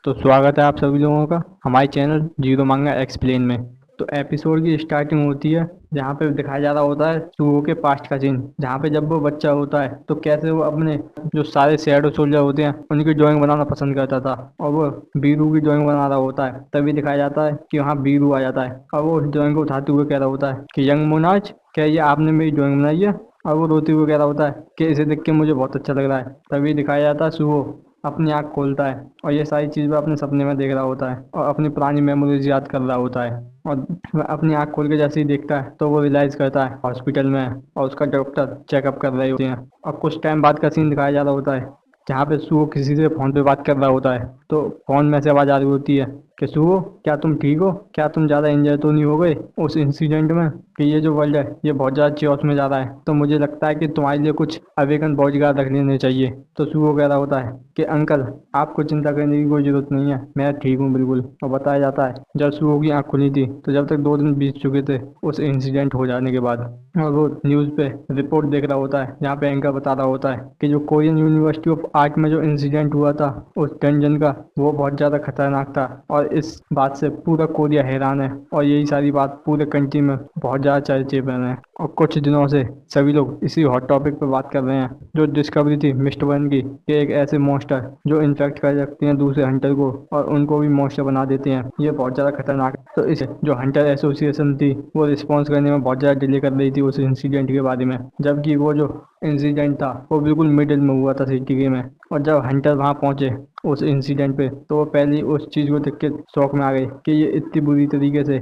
तो स्वागत है आप सभी लोगों का हमारे चैनल जीरो मांगा एक्सप्लेन में। तो एपिसोड की स्टार्टिंग होती है जहाँ पे दिखाया जा रहा होता है सुहो के पास्ट का सीन, जहाँ पे जब वो बच्चा होता है तो कैसे वो अपने जो सारे शैडो सोल्जर होते हैं उनकी ड्राइंग बनाना पसंद करता था और वो बीरू की ड्राइंग बना रहा होता है। तभी दिखाया जाता है कि वहाँ बीरू आ जाता है और वो उस ड्राइंग को उठाते हुए कह रहा होता है कि यंग मोनाज, क्या ये आपने मेरी ड्राइंग बनाई है? और वो रोते हुए कह रहा होता है कि इसे देख के मुझे बहुत अच्छा लग रहा है। तभी दिखाया जाता है सुहो अपनी आँख खोलता है और ये सारी चीज़ वो अपने सपने में देख रहा होता है और अपनी पुरानी मेमोरीज याद कर रहा होता है। और वह अपनी आँख खोल के जैसे ही देखता है तो वो रियलाइज़ करता है हॉस्पिटल में है और उसका डॉक्टर चेकअप कर रहे होते हैं। और कुछ टाइम बाद का सीन दिखाया जा रहा होता है जहाँ पे सुहो किसी से फ़ोन पे बात कर रहा होता है। तो फ़ोन में से आवाज़ आ रही होती है कि सुहो, क्या तुम ठीक हो? क्या तुम ज़्यादा इंजर तो नहीं हो गए उस इंसिडेंट में? कि ये जो वर्ल्ड है ये बहुत ज़्यादा चियोस में जा रहा है, तो मुझे लगता है कि तुम्हारे लिए कुछ अवेगन बॉडीगार्ड रख लेने चाहिए। तो सुहो कह रहा होता है कि अंकल, आपको चिंता करने की कोई ज़रूरत नहीं है, मैं ठीक हूँ बिल्कुल। और बताया जाता है जब सुहो की आँख खुली थी तो जब तक 2 दिन बीत चुके थे उस इंसिडेंट हो जाने के बाद। और वो न्यूज़ पे रिपोर्ट देख रहा होता है जहाँ पे एंकर बता रहा होता है कि जो कोरियन यूनिवर्सिटी ऑफ आर्ट में जो इंसिडेंट हुआ था उस डंजन का, वो बहुत ज़्यादा खतरनाक था और इस बात से पूरा कोरिया हैरान है। और यही सारी बात पूरे कंट्री में बहुत ज़्यादा चर्चे में है और कुछ दिनों से सभी लोग इसी हॉट टॉपिक पर बात कर रहे हैं जो डिस्कवरी थी मिस्टर वन की, कि एक ऐसे मॉन्स्टर जो इन्फेक्ट कर सकते हैं दूसरे हंटर को और उनको भी मॉन्स्टर बना देते हैं। ये बहुत ज़्यादा खतरनाक है। तो इस जो हंटर एसोसिएशन थी वो रिस्पॉन्स करने में बहुत ज़्यादा डिले कर रही थी उस इंसिडेंट के बारे में, जबकि वो जो इंसिडेंट था वो बिल्कुल मिडिल में हुआ था सिटी में। और जब हंटर वहाँ पहुँचे उस इंसिडेंट पे तो वो पहले उस चीज़ को देख के शौक में आ गए कि ये इतनी बुरी तरीके से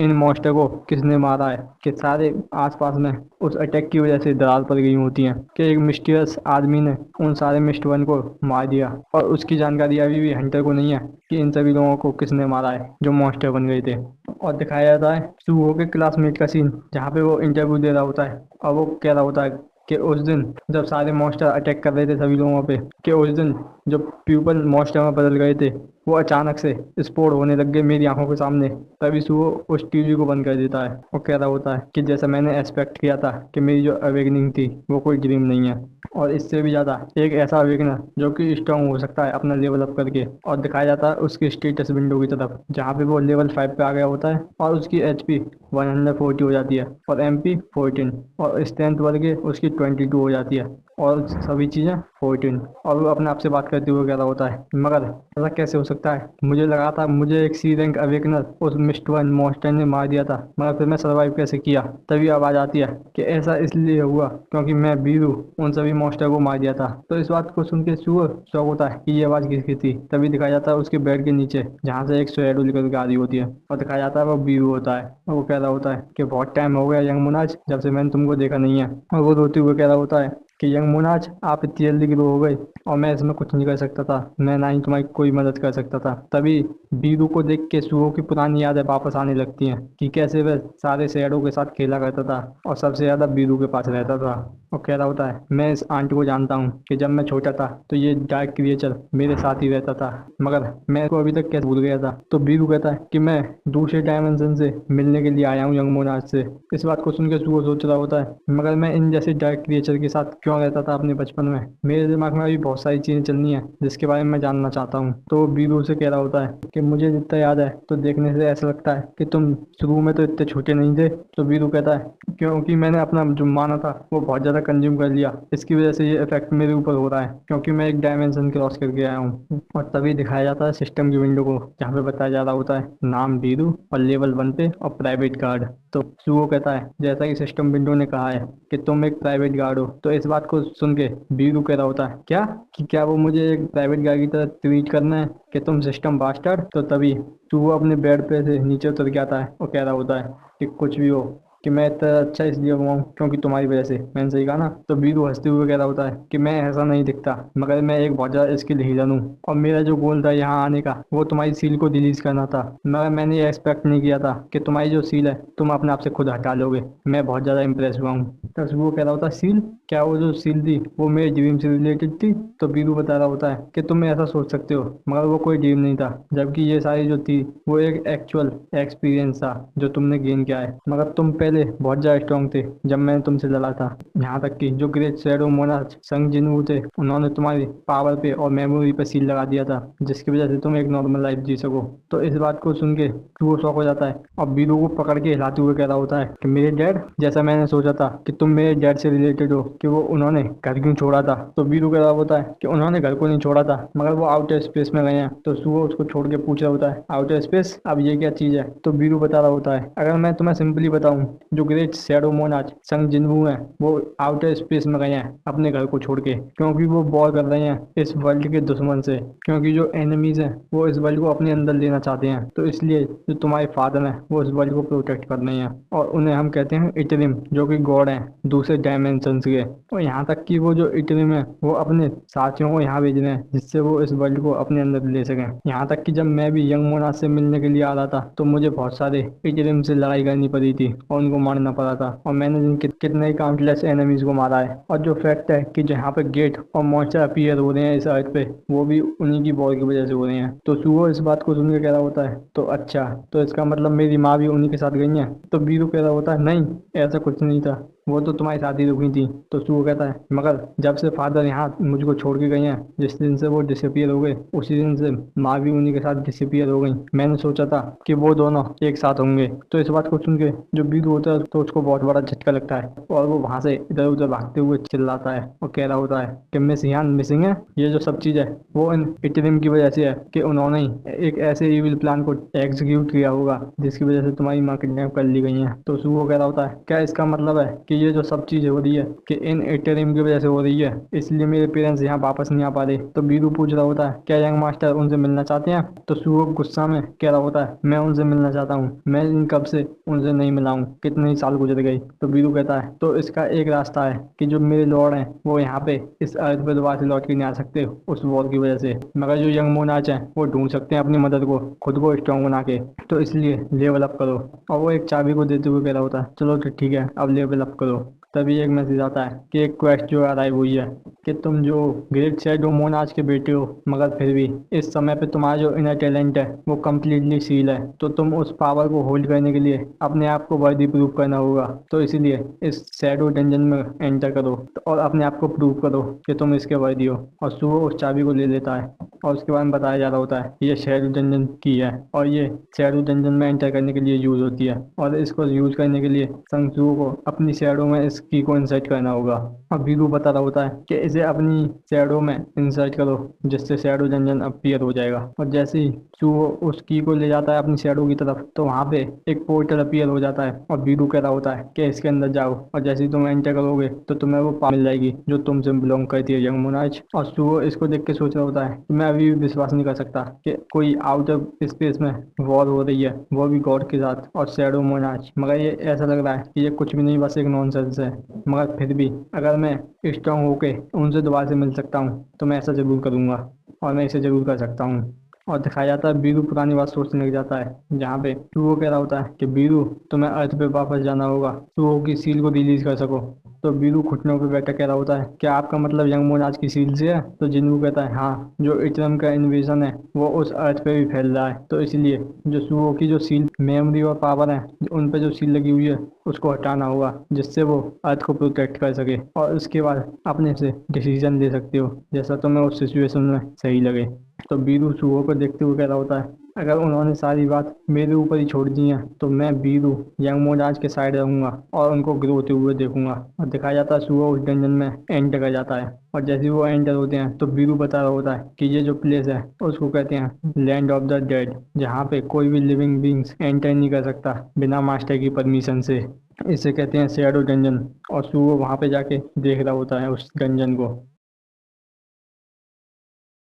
इन मॉन्स्टर को किसने मारा है, कि सारे आसपास में उस अटैक की वजह से दरार पड़ गई होती हैं, कि एक मिस्टीरियस आदमी ने उन सारे मिस्टर वन को मार दिया और उसकी जानकारी अभी भी हंटर को नहीं है कि इन सभी लोगों को किसने मारा है जो मॉन्स्टर बन गए थे। और दिखाया जाता है सुहो के क्लासमेट का सीन जहाँ पे वो इंटरव्यू दे रहा होता है और वो कह रहा होता है कि उस दिन जब सारे मॉन्स्टर अटैक कर रहे थे सभी लोगों पे, कि उस दिन जो पीपल मॉन्स्टर में बदल गए थे वो अचानक से स्फोट होने लग गए मेरी आंखों के सामने। तभी सुबह उस टीवी को बंद कर देता है और कह रहा होता है कि जैसा मैंने एक्सपेक्ट किया था कि मेरी जो अवेकनिंग थी वो कोई ड्रीम नहीं है, और इससे भी ज़्यादा एक ऐसा अवेकनर जो कि स्ट्रांग हो सकता है अपना लेवल अप करके। और दिखाया जाता है उसकी स्टेटस विंडो की तरफ जहाँ पे वो लेवल 5 पे आ गया होता है और उसकी HP 140 हो जाती है और MP 14 और स्ट्रेंथ बढ़ के उसकी 22 हो जाती है और सभी चीज़ें 14। और वो अपने आप से बात करते हुए कह रहा होता है मगर ऐसा कैसे हो सकता है, मुझे लगा था मुझे एक सी रैंक अवेकनर उस मिस्टर वन मॉन्स्टर ने मार दिया था, मगर फिर मैं सर्वाइव कैसे किया? तभी आवाज़ आती है कि ऐसा इसलिए हुआ क्योंकि मैं बीरू उन सभी मॉन्स्टर को मार दिया था। तो इस बात को सुन के शौक होता है कि ये आवाज़ किसकी थी। तभी दिखाया जाता है उसके बेड के नीचे जहाँ से एक शैडो निकल के आ रही होती है और दिखाया जाता है वो बीरू होता है और वो कह रहा होता है कि बहुत टाइम हो गया यंग मुनाज जब से मैंने तुमको देखा नहीं है। और वो रोते हुए कह रहा होता है कि यंग मुनाज, आप इतनी जल्दी ग्रो हो गए और मैं इसमें कुछ नहीं कर सकता था, मैं ना ही तुम्हारी कोई मदद कर सकता था। तभी बीरू को देख के सुहो की पुरानी यादें वापस आने लगती हैं कि कैसे वह सारे शैडो के साथ खेला करता था और सबसे ज़्यादा बीरू के पास रहता था। और कह रहा होता है मैं इस आंटी को जानता हूँ कि जब मैं छोटा था तो ये डार्क क्रिएचर मेरे साथ ही रहता था, मगर मैं इसको अभी तक कैसे भूल गया था। तो बीरू कहता है कि मैं दूसरे डायमेंशन से मिलने के लिए आया हूँ यंग मोनाज से। इस बात को सुन के सुहो सोच रहा होता है मगर मैं इन जैसे डार्क क्रिएचर के साथ क्यों रहता था अपने बचपन में? मेरे दिमाग में अभी बहुत सारी चीज़ें चलनी है जिसके बारे में मैं जानना चाहता हूँ। तो बीरू से कह रहा होता है कि मुझे जितना याद है तो देखने से ऐसा लगता है कि तुम शुरू में तो इतने छोटे नहीं थे। तो बीरू कहता है क्योंकि मैंने अपना जो माना था वो बहुत ज़्यादा कंज्यूम कर लिया, इसकी वजह से ये इफेक्ट मेरे ऊपर हो रहा है क्योंकि मैं एक डायमेंशन क्रॉस करके आया हूँ। और तभी दिखाया जाता है सिस्टम की विंडो को जहाँ पे बताया जा रहा होता है नाम बीरू और लेवल 1 पे और प्राइवेट गार्ड। तो सुहो कहता है जैसा कि सिस्टम विंडो ने कहा है कि तुम एक प्राइवेट गार्ड हो। तो इस बात को सुन के बीरू कह रहा होता है क्या वो मुझे एक प्राइवेट गार्ड की तरह ट्रीट करना है कि तुम सिस्टम बास्टर्ड? तो तभी सुहो अपने बेड पे से नीचे उतर के आता है और कह रहा होता है कि कुछ भी हो, कि मैं इतना अच्छा इसलिए हुआ हूँ क्योंकि तुम्हारी वजह से। मैंने सही कहा ना? तो बीरू हंसते हुए कह रहा होता है कि मैं ऐसा नहीं दिखता, मगर मैं एक बहुत ज़्यादा स्किल हीलर हूँ और मेरा जो गोल था यहाँ आने का वो तुम्हारी सील को रिलीज करना था, मगर मैंने ये एक्सपेक्ट नहीं किया था कि तुम्हारी जो सील है तुम अपने आप से खुद हटा लोगे। मैं बहुत ज़्यादा इंप्रेस हुआ हूँ। तो वो कह रहा होता है सील? क्या वो जो सील थी वो मेरे ड्रीम से रिलेटेड थी? तो बीरू बता रहा होता है कि तुम ऐसा सोच सकते हो मगर वो कोई ड्रीम नहीं था, जबकि ये सारी जो थी वो एक एक्चुअल एक्सपीरियंस था जो तुमने गेन किया है, मगर तुम पहले पहले बहुत ज़्यादा स्ट्रांग थे जब मैंने तुमसे लड़ा था। यहाँ तक कि जो ग्रेट शैडो मोनार्च संग जिनवू थे, उन्होंने तुम्हारी पावर पे और मेमोरी पे सील लगा दिया था, जिसकी वजह से तुम एक नॉर्मल लाइफ जी सको। तो इस बात को सुन के वो शौक हो जाता है और बीरू को पकड़ के हिलाते हुए कह रहा होता है कि मेरे डैड, जैसा मैंने सोचा था कि तुम मेरे डैड से रिलेटेड हो कि वो उन्होंने घर क्यों छोड़ा था। तो बीरू कह रहा होता है कि उन्होंने घर को नहीं छोड़ा था, मगर वो आउटर स्पेस में गए हैं। तो सुबह उसको छोड़ के पूछ रहा होता है आउटर स्पेस, अब ये क्या चीज़ है। तो बीरू बता रहा होता है अगर मैं तुम्हें सिंपली बताऊं, जो ग्रेट शैडो मोनार्च संग जिनवू है वो आउटर स्पेस में गए हैं अपने घर को छोड़ के, क्योंकि वो वॉर कर रहे हैं इस वर्ल्ड के दुश्मन से, क्योंकि जो एनिमीज हैं वो इस वर्ल्ड को अपने अंदर लेना चाहते हैं। तो इसलिए जो तुम्हारे फादर हैं वो इस वर्ल्ड को प्रोटेक्ट कर रहे हैं, और उन्हें हम कहते हैं इटरिम, जो कि गॉड हैं दूसरे डायमेंशन के। और यहाँ तक कि वो जो इटरिम है वो अपने साथियों को यहाँ भेज रहे हैं जिससे वो इस वर्ल्ड को अपने अंदर ले सकें। यहाँ तक कि जब मैं भी यंग मोनार्च से मिलने के लिए आ रहा था तो मुझे बहुत सारे इटरिम से लड़ाई करनी पड़ी थी और उनको मारना पड़ा था, और मैंने जिनके कितने ही काउंटलेस एनिमीज को मारा है। और जो फैक्ट है कि जहाँ पे गेट और मॉन्स्टर अपीयर हो रहे हैं इस अर्थ पे, वो भी उन्हीं की वॉर की वजह से हो रहे हैं। तो सुहो इस बात को सुन के कह रहा होता है तो अच्छा, तो इसका मतलब मेरी माँ भी उन्हीं के साथ गई है। तो बीरू कह रहा होता है नहीं, ऐसा कुछ नहीं था, वो तो तुम्हारी शादी रुकी थी। तो सुहो कहता है मगर जब से फादर यहाँ मुझको छोड़ के गए हैं, जिस दिन से वो डिसअपियर हो गए उसी दिन से माँ भी उन्हीं के साथ डिसअपियर हो गई। मैंने सोचा था कि वो दोनों एक साथ होंगे। तो इस बात को सुन के जो बीरू होता है तो उसको बहुत बड़ा झटका लगता है और वो वहां से इधर उधर भागते हुए चिल्लाता है और कह रहा होता है कि मिस यान मिसिंग है। ये जो सब चीज़ है वो इन इटरिम की वजह से है कि उन्होंने ही एक ऐसे इविल प्लान को एग्जीक्यूट किया होगा जिसकी वजह से तुम्हारी माँ किडनैप कर ली गई है। तो सुहो कह रहा होता है क्या इसका मतलब है कि ये जो सब चीज़ हो रही है कि इन इटरिम की वजह से हो रही है, इसलिए मेरे पेरेंट्स यहाँ वापस नहीं आ पा रहे। तो बीरू पूछ रहा होता है क्या यंग मास्टर उनसे मिलना चाहते हैं। तो सुहो गुस्सा में कह रहा होता है मैं उनसे मिलना चाहता हूँ, मैं इन कब से उनसे नहीं मिला हूँ, कितने ही साल गुजर गए। तो बीरू कहता है तो इसका एक रास्ता है कि जो मेरे लॉर्ड हैं वो यहाँ पे इस अर्थ पे दोबारा से लौट के नहीं आ सकते उस वॉर की वजह से, मगर जो यंग मोनार्च हैं वो ढूंढ सकते हैं अपनी मदद को खुद को स्ट्रॉन्ग बना के। तो इसलिए लेवल अप करो। और वो एक चाबी को देते हुए कह रहा होता है चलो तो ठीक है, अब लेवल अप करो। तभी एक मैसेज आता है कि एक क्वेस्ट जो अराइव हुई है कि तुम जो ग्रेट शैडो मोनार्च के बेटे हो, मगर फिर भी इस समय पे तुम्हारा जो इनर टैलेंट है वो कम्प्लीटली सील है। तो तुम उस पावर को होल्ड करने के लिए अपने आप को वर्दी प्रूव करना होगा। तो इसीलिए इस शैडो डंजन में एंटर करो और अपने आप को प्रूव करो कि तुम इसके वर्दी हो। और सुबह उस चाबी को ले लेता है और उसके बारे में बताया जा रहा होता है ये शैडो डंजन की है और ये शैडो डंजन में एंटर करने के लिए यूज होती है, और इसको यूज करने के लिए संगसुओ को अपनी शैडो में इस की को इंसर्ट करना होगा। और बीरू बता रहा होता है कि इसे अपनी शैडो में इंसर्ट करो जिससे शैडो डंजन अपीयर हो जाएगा। और जैसे ही सुहो उस की को ले जाता है अपनी शैडो की तरफ तो वहाँ पे एक पोर्टल अपीयर हो जाता है और बीरू कह रहा होता है कि इसके अंदर जाओ, और जैसे ही तुम एंटर करोगे तो तुम्हें वो पावर मिल जाएगी जो तुमसे बिलोंग करती है, यंग मोनार्च। और सुहो इसको देख के सोच रहा होता है कि मैं अभी भी विश्वास नहीं कर सकता कि कोई आउटर स्पेस में वॉर हो रही है, वो भी गॉड के साथ और शैडो मोनार्च। मगर ये ऐसा लग रहा है कि ये कुछ भी नहीं, बस एक नॉनसेंस है। मगर फिर भी अगर मैं स्ट्रांग होके उनसे दोबारा से मिल सकता हूँ तो मैं ऐसा जरूर करूँगा और मैं इसे जरूर कर सकता हूँ। और दिखाया जाता है बीरू पुरानी बात सोचने लग जाता है जहाँ पे सुहो कह रहा होता है कि बीरू तुम्हें अर्थ पे वापस जाना होगा सुहो की सील को रिलीज कर सको। तो बीरू घुटनों पे बैठा कह रहा होता है क्या आपका मतलब यंग मोनार्च की सील से है। तो जिन्नू कहता है हाँ, जो इटरम का इन्वेजन है वो उस अर्थ पे भी फैल रहा है, तो इसलिए जो सुहो की जो सील मेमोरी और पावर है उन पे जो सील लगी हुई है उसको हटाना होगा जिससे वो अर्थ को प्रोटेक्ट कर सके, और उसके बाद अपने से डिसीजन ले सकते हो जैसा तुम्हें उस सिचुएशन में सही लगे। तो बीरू सुहो को देखते हुए कह रहा होता है अगर उन्होंने सारी बात मेरे ऊपर ही छोड़ दी है तो मैं बीरू यंग मोनार्च के साइड रहूंगा और उनको ग्रो होते हुए देखूंगा। और दिखाया जाता है सुहो उस डंजन में एंटर कर जाता है, और जैसे ही वो एंटर होते हैं तो बीरू बता रहा होता है कि ये जो प्लेस है उसको कहते हैं लैंड ऑफ द डेड, जहाँ पे कोई भी लिविंग बींग्स एंटर नहीं कर सकता बिना मास्टर की परमिशन से। इसे कहते हैं शैडो डंजन। और सुहो वहाँ पे जाके देख रहा होता है उस डंजन को।